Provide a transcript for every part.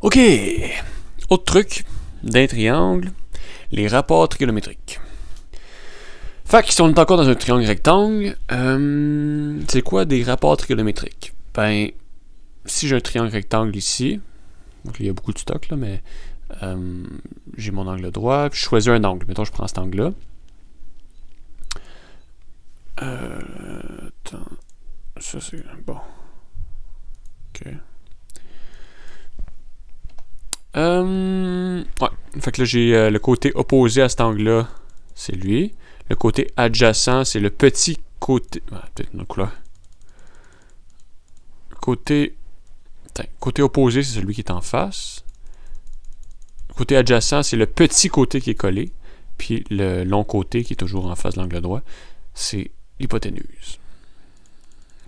OK. Autre truc d'un triangle, les rapports trigonométriques. Fait que si on est encore dans un triangle rectangle, c'est quoi des rapports trigonométriques? Ben, si j'ai un triangle rectangle ici, donc il y a beaucoup de stock là, mais j'ai mon angle droit, puis je choisis un angle. Mettons, je prends cet angle-là. Attends. Ça, c'est... Bon. OK. Ouais. Fait que là, j'ai le côté opposé à cet angle-là, c'est lui. Le côté adjacent, c'est le petit côté... peut-être une autre couleur. Côté opposé, c'est celui qui est en face. Le côté adjacent, c'est le petit côté qui est collé. Puis le long côté qui est toujours en face de l'angle droit, c'est l'hypoténuse.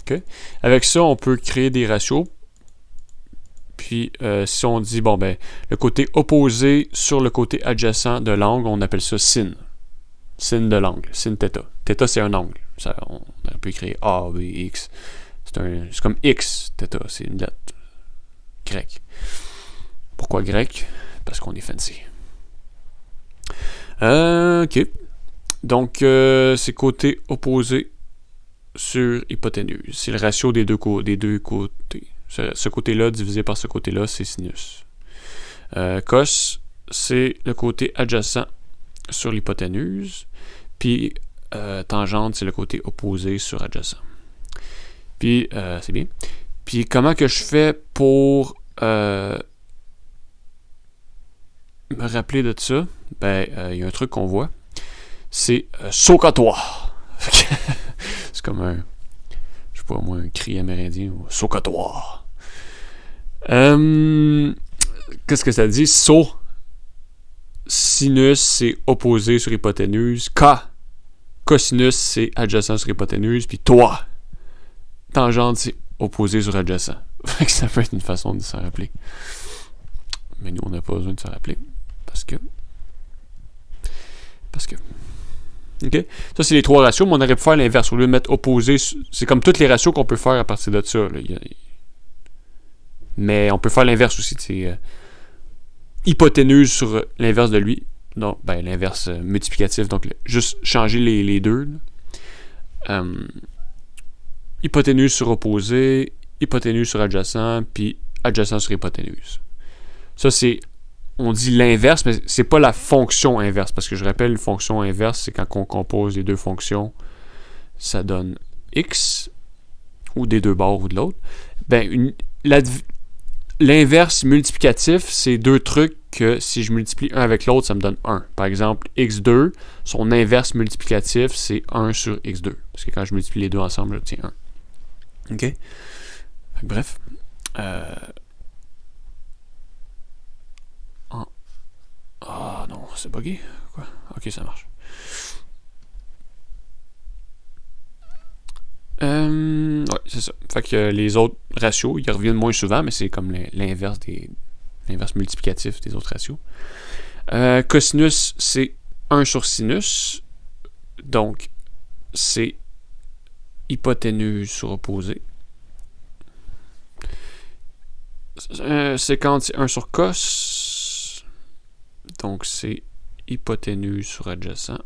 Okay? Avec ça, on peut créer des ratios. Puis si on dit, bon ben, le côté opposé sur le côté adjacent de l'angle, on appelle ça sin. Sin de l'angle, sin θ. Θ, c'est un angle. Ça, on peut écrire A, B, X. C'est comme X, θ, c'est une lettre grecque. Pourquoi grec? Parce qu'on est fancy. OK. Donc, c'est côté opposé sur hypoténuse. C'est le ratio des deux côtés. Ce côté-là divisé par ce côté-là, c'est sinus. Cos, c'est le côté adjacent sur l'hypoténuse. Puis, tangente, c'est le côté opposé sur adjacent. Puis, c'est bien. Puis, comment que je fais pour me rappeler de ça? Ben, il y a un truc qu'on voit. C'est Socatoire. C'est comme un, je sais pas moi, un cri amérindien. Socatoire. Qu'est-ce que ça dit? Sinus, c'est opposé sur hypoténuse. Cosinus, c'est adjacent sur hypoténuse. Puis toi, tangente, c'est opposé sur adjacent. Ça peut être une façon de s'en rappeler. Mais nous, on n'a pas besoin de s'en rappeler. Parce que. OK? Ça, c'est les trois ratios, mais on aurait pu faire l'inverse. Au lieu de mettre opposé, c'est comme tous les ratios qu'on peut faire à partir de ça. Là. Mais on peut faire l'inverse aussi. C'est hypoténuse sur l'inverse de lui. Non, ben l'inverse multiplicatif. Donc, juste changer les deux. Hypoténuse sur opposé, hypoténuse sur adjacent, puis adjacent sur hypoténuse. Ça, c'est... On dit l'inverse, mais c'est pas la fonction inverse. Parce que je rappelle, une fonction inverse, c'est quand on compose les deux fonctions, ça donne x, ou des deux bords ou de l'autre. Ben, l'inverse multiplicatif, c'est deux trucs que si je multiplie un avec l'autre, ça me donne 1. Par exemple, x2, son inverse multiplicatif, c'est 1 sur x2. Parce que quand je multiplie les deux ensemble, j'obtiens 1. OK? Bref. Ah non, c'est buggé. Quoi? Ok, ça marche. Ouais, c'est ça. Fait que les autres ratios, ils reviennent moins souvent, mais c'est comme l'inverse multiplicatif des autres ratios. Cosinus, c'est 1 sur sinus. Donc, c'est hypoténuse sur opposé. Séquente, c'est 1 sur cos. Donc, c'est hypoténuse sur adjacent.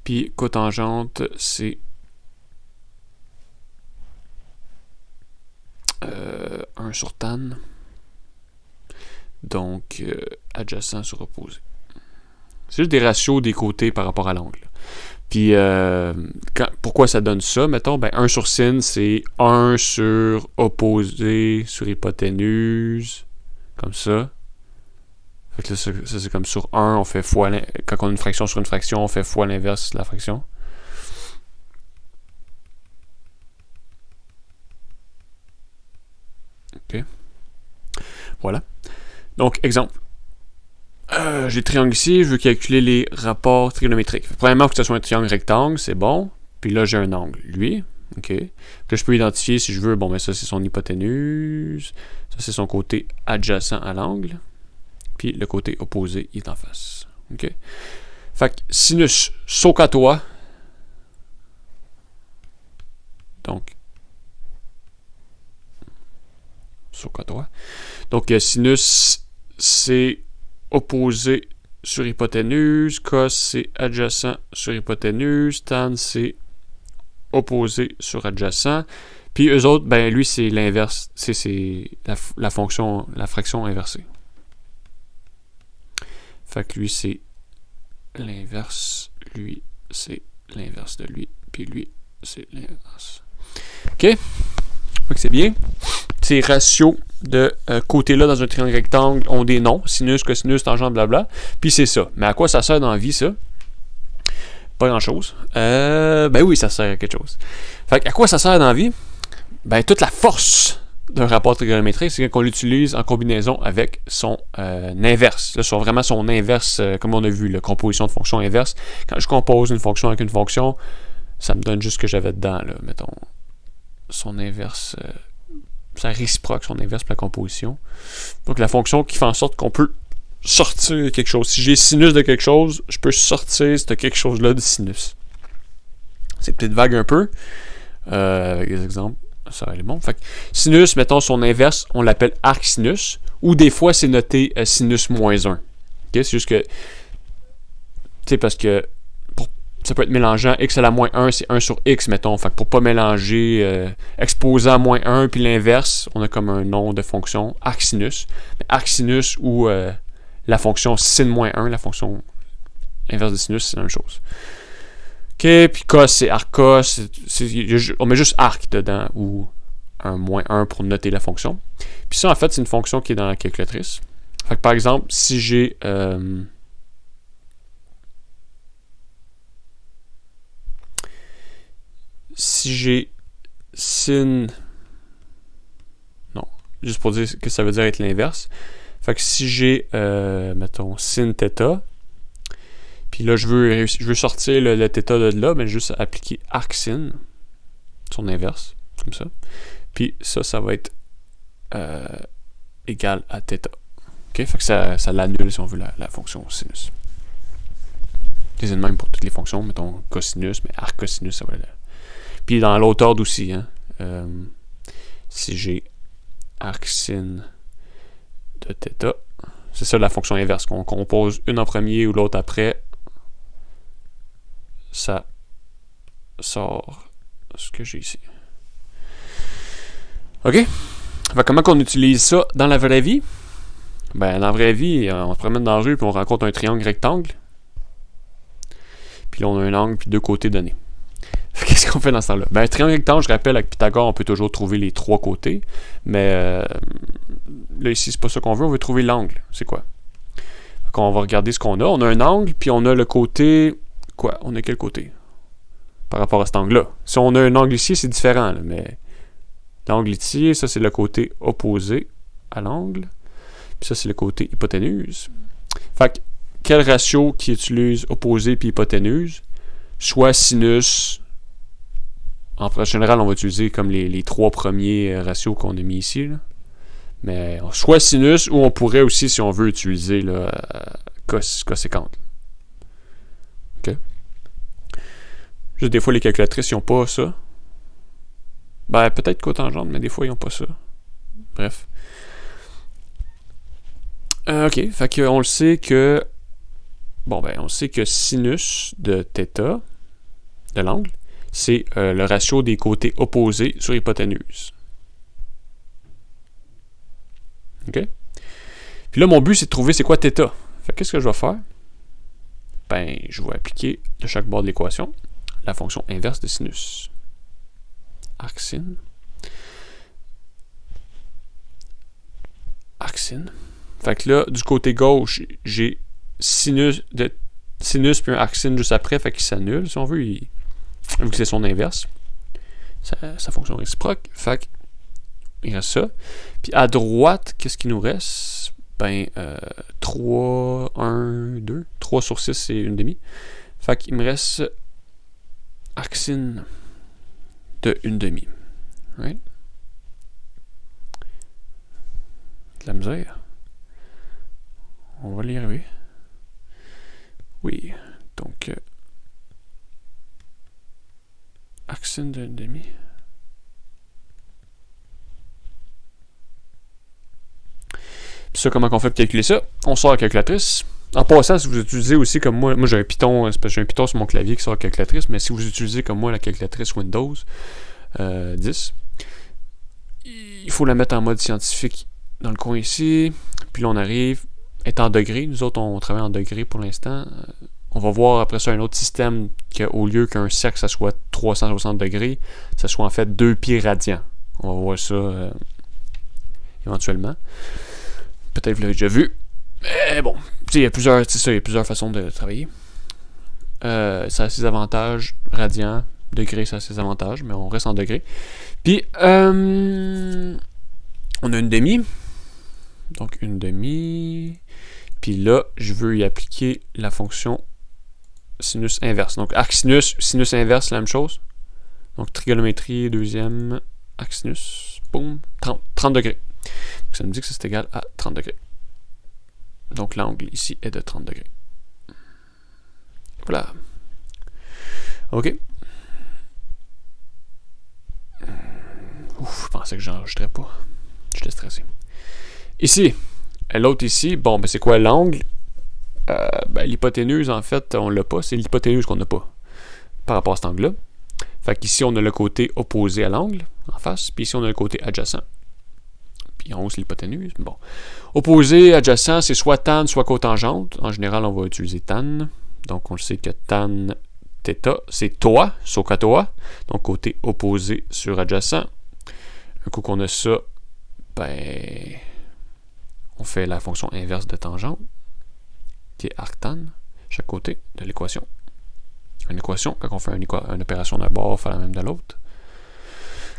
Puis, cotangente, c'est 1 sur tan. Donc, adjacent sur opposé. C'est juste des ratios des côtés par rapport à l'angle. Puis, pourquoi ça donne ça? Mettons, ben 1 sur sin, c'est 1 sur opposé sur hypoténuse. Comme ça. Fait que là, ça c'est comme sur 1, on fait fois... Quand on a une fraction sur une fraction, on fait fois l'inverse de la fraction. OK. Voilà. Donc, exemple. J'ai triangle ici, je veux calculer les rapports trigonométriques. Premièrement, il faut que ce soit un triangle rectangle, c'est bon. Puis là, j'ai un angle, lui. OK. Là, je peux identifier si je veux, bon, ben ça, c'est son hypoténuse. Ça, c'est son côté adjacent à l'angle. Puis le côté opposé, il est en face. OK. Fait que sinus Socatoire. Donc, sur le côté droit. Donc, sinus, c'est opposé sur hypoténuse. Cos, c'est adjacent sur hypoténuse. Tan, c'est opposé sur adjacent. Puis eux autres, ben lui, c'est l'inverse. C'est la fonction, la fraction inversée. Fait que lui, c'est l'inverse. Lui, c'est l'inverse de lui. Puis lui, c'est l'inverse. OK? Fait que c'est bien. Ces ratios de côté-là dans un triangle rectangle ont des noms. Sinus, cosinus, tangente, blabla. Puis c'est ça. Mais à quoi ça sert dans la vie, ça? Pas grand-chose. Ben oui, ça sert à quelque chose. Fait que à quoi ça sert dans la vie? Ben toute la force d'un rapport trigonométrique, c'est qu'on l'utilise en combinaison avec son inverse. Là, sur vraiment son inverse, comme on a vu, la composition de fonction inverse. Quand je compose une fonction avec une fonction, ça me donne juste ce que j'avais dedans, là. Mettons, son inverse, sa réciproque, son inverse pour la composition. Donc, la fonction qui fait en sorte qu'on peut sortir quelque chose. Si j'ai sinus de quelque chose, je peux sortir ce quelque chose-là de sinus. C'est peut-être vague un peu, avec des exemples. Ça va aller bon. Fait que sinus, mettons son inverse, on l'appelle arcsinus, ou des fois c'est noté sinus moins 1. Okay? C'est juste que, tu sais, parce que ça peut être mélangeant, x à la moins 1, c'est 1 sur x, mettons. Fait que pour pas mélanger exposant moins 1 puis l'inverse, on a comme un nom de fonction arcsinus. Mais arcsinus ou la fonction sin moins 1, la fonction inverse de sinus, c'est la même chose. OK, puis cos, c'est arcos. On met juste arc dedans ou un moins 1 pour noter la fonction. Puis ça, en fait, c'est une fonction qui est dans la calculatrice. Fait que par exemple, si j'ai sin... Non, juste pour dire que ça veut dire être l'inverse. Fait que si j'ai, mettons, sin θ, puis là, je veux sortir le θ de là, ben juste appliquer arcsin, son inverse, comme ça. Puis ça va être égal à θ. OK? Fait que ça l'annule, si on veut, la fonction sinus. C'est le même pour toutes les fonctions, mettons cosinus, mais arccosinus, ça va être là. Puis dans l'autre ordre aussi, hein, si j'ai arcsin de θ, c'est ça la fonction inverse, qu'on compose une en premier ou l'autre après, ça sort ce que j'ai ici. OK? Fait, comment qu'on utilise ça dans la vraie vie? Ben, dans la vraie vie, on se promène dans la rue puis on rencontre un triangle rectangle. Puis là, on a un angle puis deux côtés donnés. Qu'est-ce qu'on fait dans ce temps-là? Ben, un triangle rectangle, je rappelle, avec Pythagore, on peut toujours trouver les trois côtés. Mais là, ici, c'est pas ça qu'on veut. On veut trouver l'angle. C'est quoi? Donc, on va regarder ce qu'on a. On a un angle, puis on a le côté... Quoi? On a quel côté? Par rapport à cet angle-là. Si on a un angle ici, c'est différent. Là, mais l'angle ici, ça, c'est le côté opposé à l'angle. Puis ça, c'est le côté hypoténuse. Fait que, quel ratio qui utilise opposé puis hypoténuse? Soit sinus... En général, on va utiliser comme les trois premiers ratios qu'on a mis ici. Là. Mais soit sinus, ou on pourrait aussi, si on veut, utiliser là, coséquente. OK? Juste des fois, les calculatrices, ils n'ont pas ça. Ben, peut-être cotangente, mais des fois, ils n'ont pas ça. Bref. OK. Fait qu'on le sait que... Bon, ben, on sait que sinus de θ, de l'angle, c'est le ratio des côtés opposés sur hypoténuse. OK? Puis là, mon but, c'est de trouver c'est quoi θ. Fait qu'est-ce que je vais faire? Ben, je vais appliquer de chaque bord de l'équation la fonction inverse de sinus. Arcsin. Arcsin. Fait que là, du côté gauche, j'ai sinus puis un arcsin juste après, fait qu'il s'annule, si on veut, vu que c'est son inverse. Sa fonction réciproque. Fait qu'il reste ça. Puis à droite, qu'est-ce qu'il nous reste? Ben, 3, 1, 2. 3 sur 6, c'est une demi. Fait qu'il me reste arcsin de une demi. Right? De la misère. On va y arriver. Oui. Donc, arcsin de une demi. Ça, comment on fait pour calculer ça? On sort la calculatrice. En passant, si vous utilisez aussi comme moi j'ai un Python, c'est parce que j'ai un Python sur mon clavier qui sort la calculatrice, mais si vous utilisez comme moi la calculatrice Windows 10, il faut la mettre en mode scientifique dans le coin ici. Puis là, on arrive, est en degrés. Nous autres, on travaille en degrés pour l'instant. On va voir après ça un autre système qu'au lieu qu'un cercle, ça soit 360 degrés, ça soit en fait 2 pieds radians. On va voir ça éventuellement. Peut-être que vous l'avez déjà vu. Mais bon, il y a plusieurs façons de travailler. Ça a ses avantages. Radians, degrés, ça a ses avantages, mais on reste en degrés. Puis, on a une demi. Donc, une demi. Puis là, je veux y appliquer la fonction sinus inverse. Donc, arc sinus, sinus inverse, la même chose. Donc, trigonométrie, deuxième, arc sinus, boum, 30 degrés. Donc, ça me dit que ça c'est égal à 30 degrés. Donc, l'angle ici est de 30 degrés. Voilà. OK. Ouf, je pensais que j'enregistrais pas. J'étais stressé. Ici, l'autre ici, bon, ben c'est quoi l'angle? L'hypoténuse, en fait, on l'a pas. C'est l'hypoténuse qu'on n'a pas par rapport à cet angle-là. Fait qu'ici, on a le côté opposé à l'angle, en face. Puis ici, on a le côté adjacent. Puis en haut, c'est l'hypoténuse. Bon. Opposé, adjacent, c'est soit tan, soit cotangente. En général, on va utiliser tan. Donc, on le sait que tan θ, c'est toi, SOHCAHTOA. Donc, côté opposé sur adjacent. Un coup qu'on a ça, ben, on fait la fonction inverse de tangente, qui est arctan, chaque côté de l'équation. Une équation, quand on fait une opération d'un bord, on fait la même de l'autre.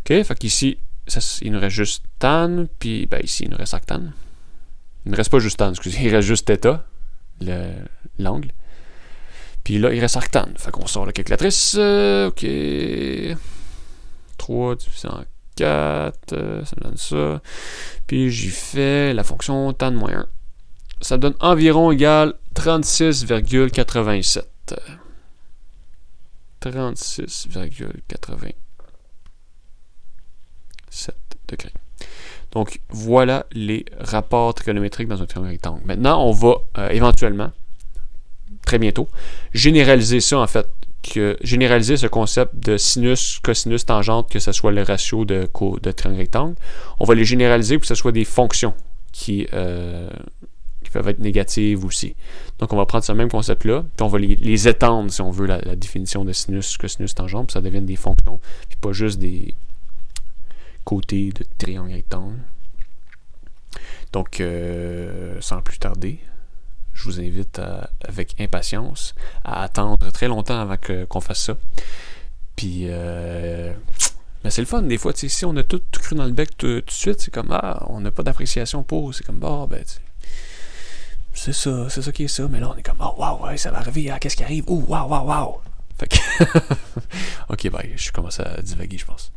OK, fait qu'ici, il nous reste juste tan, puis ben, ici, il nous reste arctan. Il ne reste pas juste tan, excusez, il reste juste θ, l'angle. Puis là, il reste arctan. Fait qu'on sort la calculatrice. OK. 3 divisé en 4, ça me donne ça. Puis j'y fais la fonction tan moins 1. Ça me donne environ égal 36,87. 36,87 degrés. Donc, voilà les rapports trigonométriques dans un triangle rectangle. Maintenant, on va éventuellement, très bientôt, généraliser ça en fait. Généraliser ce concept de sinus, cosinus, tangente, que ce soit le ratio de triangle rectangle. On va les généraliser pour que ce soit des fonctions qui peuvent être négatives aussi. Donc, on va prendre ce même concept-là, puis on va les étendre, si on veut, la définition de sinus, cosinus, tangente, puis ça devienne des fonctions, puis pas juste des côtés de triangle rectangle. Donc, sans plus tarder, je vous invite avec impatience à attendre très longtemps avant qu'on fasse ça. Puis, mais c'est le fun, des fois, si on a tout cru dans le bec tout de suite, c'est comme, on n'a pas d'appréciation pour, c'est comme, c'est ça qui est ça, mais là, on est comme, wow, ouais, ça va arriver, qu'est-ce qui arrive? Wow. Fait que, ok, bye, je commence à divaguer, je pense.